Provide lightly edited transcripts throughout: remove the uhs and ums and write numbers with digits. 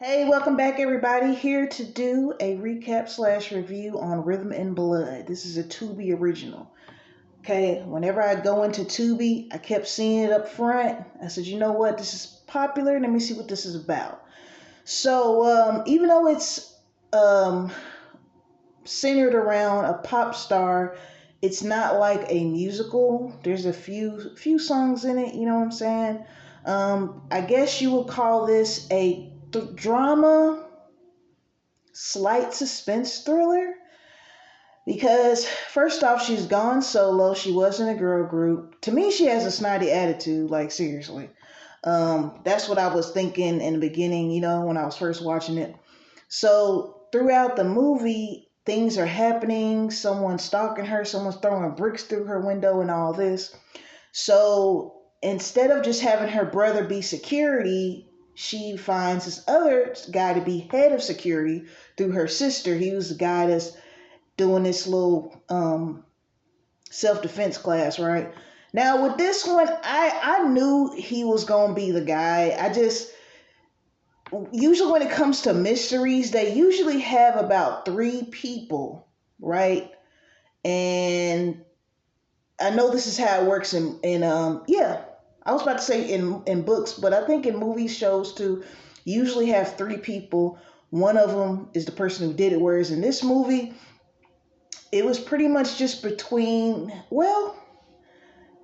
Hey, welcome back, everybody. Here to do a recap slash review on Rhythm and Blood. This is a Tubi original. Okay, whenever I go into Tubi, I kept seeing it up front. I said, you know what? This is popular. Let me see what this is about. So, even though it's um, centered around a pop star, it's not like a musical. There's a few songs in it. You know what I'm saying? I guess you would call this a drama slight suspense thriller because first off, she's gone solo. She was in a girl group. To me, she has a snotty attitude, like seriously. That's what I was thinking in the beginning, when I was first watching it. So throughout the movie, things are happening. Someone's stalking her, someone's throwing bricks through her window and all this. So instead of just having her brother be security, she finds this other guy to be head of security through her sister. He was the guy that's doing this little self-defense class, right? Now with this one, I knew he was gonna be the guy. I just usually when it comes to mysteries, they usually have about three people, right? And I know this is how it works in yeah. I was about to say in books, but I think in movies, shows too, usually have three people. One of them is the person who did it. Whereas in this movie, it was pretty much just it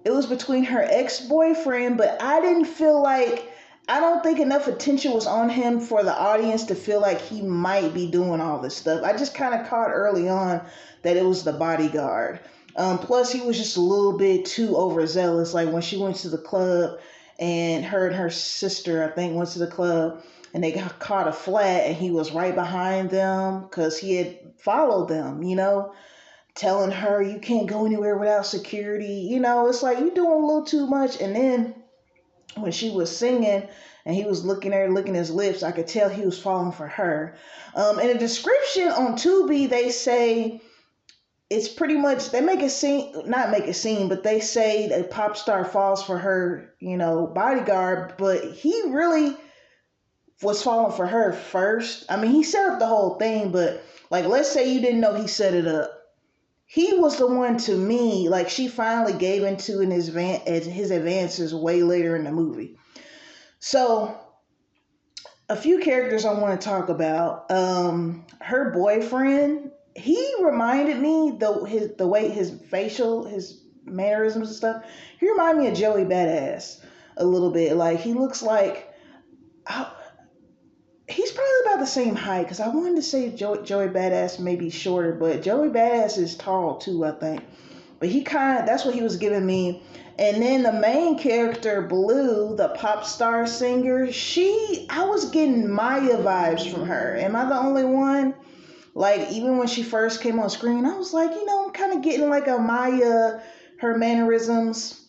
was between her ex-boyfriend, but I don't think enough attention was on him for the audience to feel like he might be doing all this stuff. I just kind of caught early on that it was the bodyguard. Plus, he was just a little bit too overzealous. Like when she went to the club and her sister, I think, went to the club and they got caught a flat and he was right behind them because he had followed them, telling her you can't go anywhere without security. It's like you doing a little too much. And then when she was singing and he was looking at her, licking his lips, I could tell he was falling for her. In the description on Tubi, they say it's pretty much, they make a scene, not make a scene, but they say a pop star falls for her, bodyguard, but he really was falling for her first. I mean, he set up the whole thing, but like, let's say you didn't know he set it up. He was the one, to me, like she finally gave into in his advances way later in the movie. So a few characters I want to talk about. Her boyfriend, he reminded me the way his mannerisms and stuff. He reminded me of Joey Badass a little bit. Like he looks like he's probably about the same height because I wanted to say Joey Badass may be shorter, but Joey Badass is tall too, I think. But that's what he was giving me. And then the main character, Blue, the pop star singer, I was getting Maya vibes from her. Am I the only one? Like, even when she first came on screen, I was like, I'm kind of getting like a Maya, her mannerisms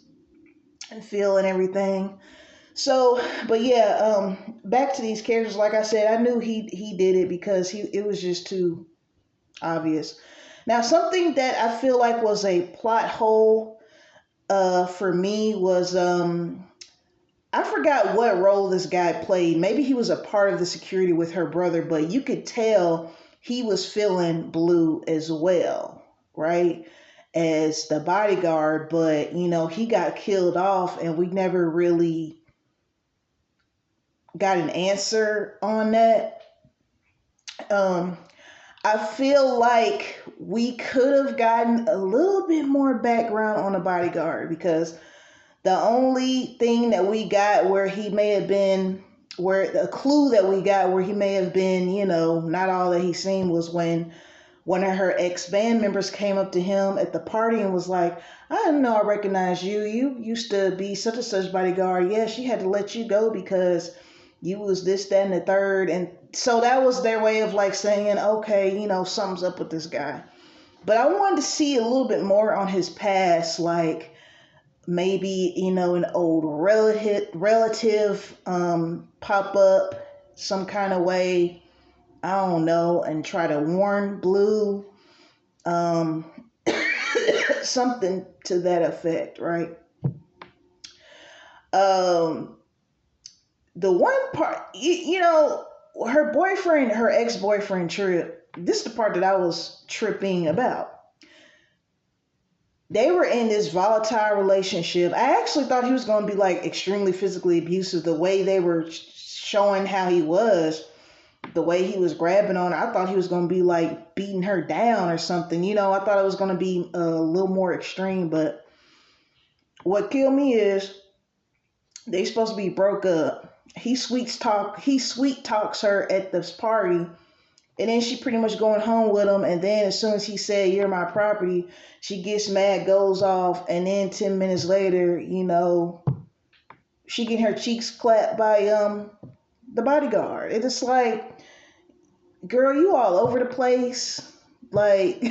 and feel and everything. So, but yeah, back to these characters. Like I said, I knew he did it because it was just too obvious. Now, something that I feel like was a plot hole for me was I forgot what role this guy played. Maybe he was a part of the security with her brother, but you could tell he was feeling Blue as well, right? As the bodyguard, but he got killed off and we never really got an answer on that. Um, I feel like we could have gotten a little bit more background on the bodyguard because the only thing that we got where he may have been, where the clue that we got where he may have been, not all that he seemed was when one of her ex-band members came up to him at the party and was like, I didn't know I recognized you. You used to be such and such bodyguard. Yeah, she had to let you go because you was this, that, and the third. And so that was their way of like saying, okay, something's up with this guy. But I wanted to see a little bit more on his past, like maybe, an old relative pop up some kind of way, I don't know, and try to warn Blue, um, something to that effect, right? Um, the one part, her boyfriend, her ex-boyfriend Trip, this is the part that I was tripping about. They were in this volatile relationship. I actually thought he was going to be like extremely physically abusive. The way they were showing how he was, the way he was grabbing on her, I thought he was going to be like beating her down or something. You know, I thought it was going to be a little more extreme. But what killed me is they supposed to be broke up. He sweet talks her at this party, and then she pretty much going home with him. And then as soon as he said, "You're my property," she gets mad, goes off, and then 10 minutes later, you know, she getting her cheeks clapped by the bodyguard. It's like, girl, you all over the place. Like,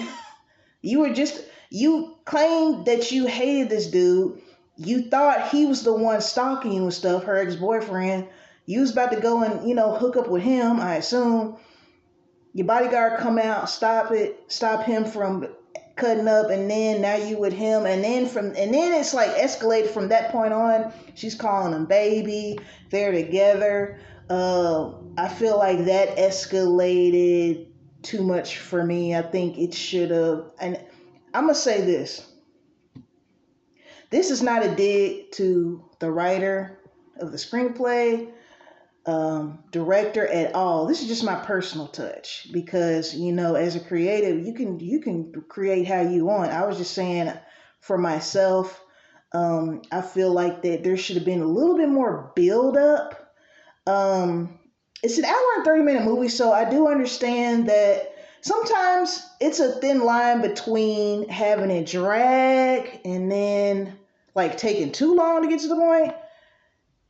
you claimed that you hated this dude. You thought he was the one stalking you and stuff, her ex-boyfriend. You was about to go and, you know, hook up with him, I assume. Your bodyguard come out, stop him from cutting up, and then now you with him, and then it's like escalated from that point on. She's calling him baby. They're together. I feel like that escalated too much for me. I think it should have. And I'm gonna say this. This is not a dig to the writer of the screenplay, director at all. This is just my personal touch because, you know, as a creative, you can create how you want. I was just saying for myself, I feel like that there should have been a little bit more build up. It's an hour and 30-minute movie, so I do understand that sometimes it's a thin line between having it drag and then like taking too long to get to the point,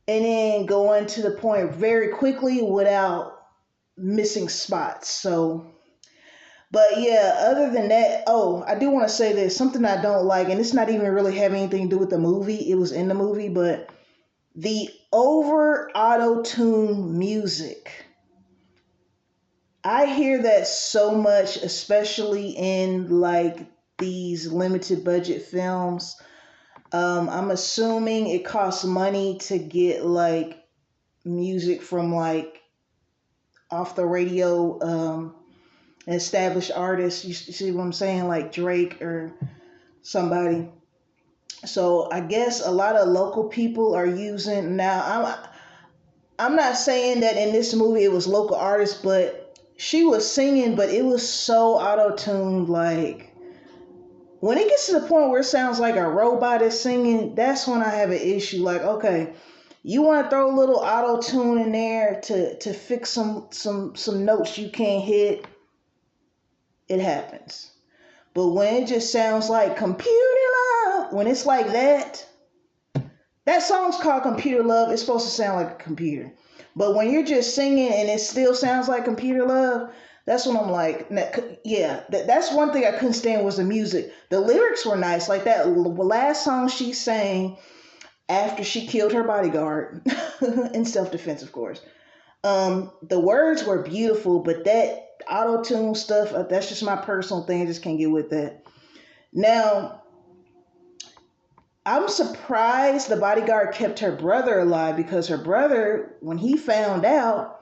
and then going to the point very quickly without missing spots. So, but yeah, other than that, oh, I do want to say this, something I don't like, and it's not even really having anything to do with the movie. It was in the movie, but the over auto-tune music. I hear that so much, especially in like these limited budget films. I'm assuming it costs money to get like music from like off the radio, established artists. You see what I'm saying? Like Drake or somebody. So I guess a lot of local people are using now. I'm not saying that in this movie it was local artists, but she was singing, but it was so auto-tuned. Like when it gets to the point where it sounds like a robot is singing, that's when I have an issue. Like, okay, you want to throw a little auto-tune in there to fix some notes you can't hit, it happens. But when it just sounds like computer love, when it's like that, that song's called Computer Love. It's supposed to sound like a computer. But when you're just singing and it still sounds like Computer Love, that's when I'm like, yeah, that's one thing I couldn't stand was the music. The lyrics were nice. Like that last song she sang after she killed her bodyguard, in self-defense, of course. The words were beautiful, but that auto-tune stuff, that's just my personal thing. I just can't get with that. Now, I'm surprised the bodyguard kept her brother alive, because her brother, when he found out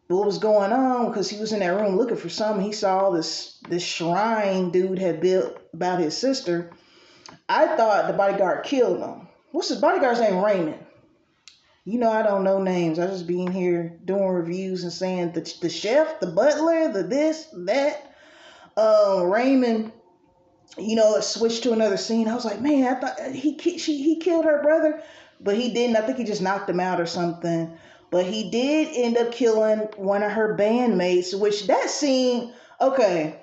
what was going on, because he was in that room looking for something, he saw this shrine dude had built about his sister. I thought the bodyguard killed him. What's his bodyguard's name? Raymond. You know, I don't know names. I just be in here doing reviews and saying the chef, the butler, the this, that. Raymond, you know, it switched to another scene. I was like, man, I thought he killed her brother, but he didn't. I think he just knocked him out or something. But he did end up killing one of her bandmates, which that scene, okay,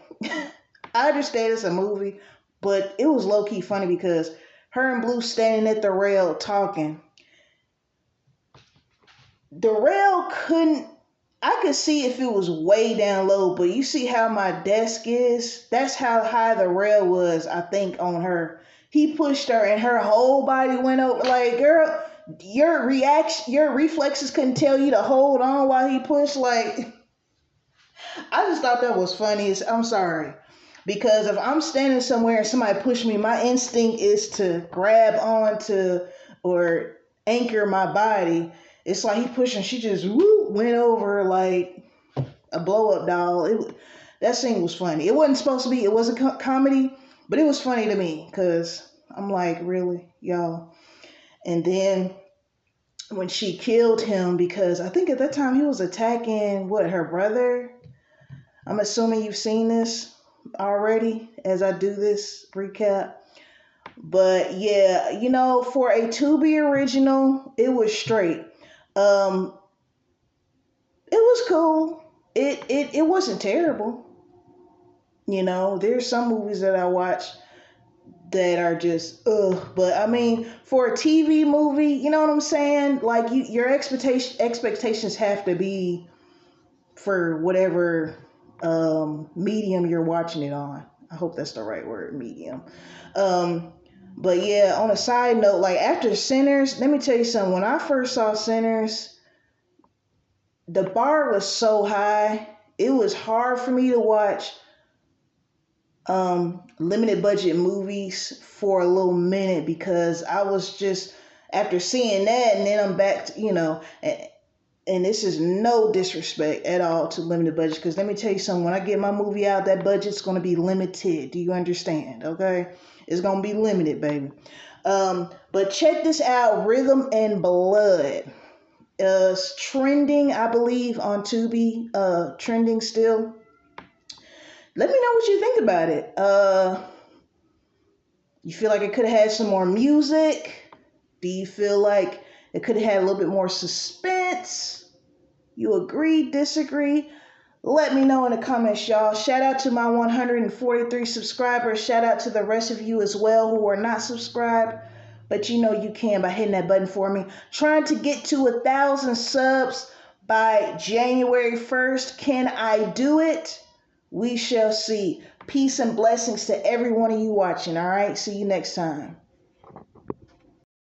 I understand it's a movie, but it was low-key funny because her and Blue standing at the rail talking. The rail I could see if it was way down low, but you see how my desk is? That's how high the rail was, I think, on her. He pushed her and her whole body went over. Like, girl, your reflexes couldn't tell you to hold on while he pushed. Like, I just thought that was funny. I'm sorry. Because if I'm standing somewhere and somebody pushed me, my instinct is to grab onto or anchor my body. It's like he pushing, she just woo, went over like a blow up doll. That scene was funny. It wasn't supposed to be. It was a comedy, but it was funny to me because I'm like, really, y'all. And then when she killed him, because I think at that time he was attacking what, her brother. I'm assuming you've seen this already as I do this recap. But yeah, for a Tubi original, it was straight. Um, it was cool. It wasn't terrible. There's some movies that I watch that are just ugh. But I mean, for a TV movie, you know what I'm saying? Like your expectations have to be for whatever medium you're watching it on. I hope that's the right word, medium. Um, but yeah, on a side note, like after Sinners, let me tell you something. When I first saw Sinners, the bar was so high. It was hard for me to watch limited budget movies for a little minute because I was just after seeing that, and then I'm back to and this is no disrespect at all to limited budget, because let me tell you something, when I get my movie out, that budget's going to be limited. Do you understand? Okay, it's going to be limited, baby. But check this out, Rhythm and Blood. Trending, I believe, on Tubi. Trending still. Let me know what you think about it. You feel like it could have had some more music? Do you feel like it could have had a little bit more suspense? You agree, disagree? Let me know in the comments, y'all. Shout out to my 143 subscribers. Shout out to the rest of you as well who are not subscribed. But you can by hitting that button for me. Trying to get to 1,000 subs by January 1st. Can I do it? We shall see. Peace and blessings to every one of you watching. All right. See you next time.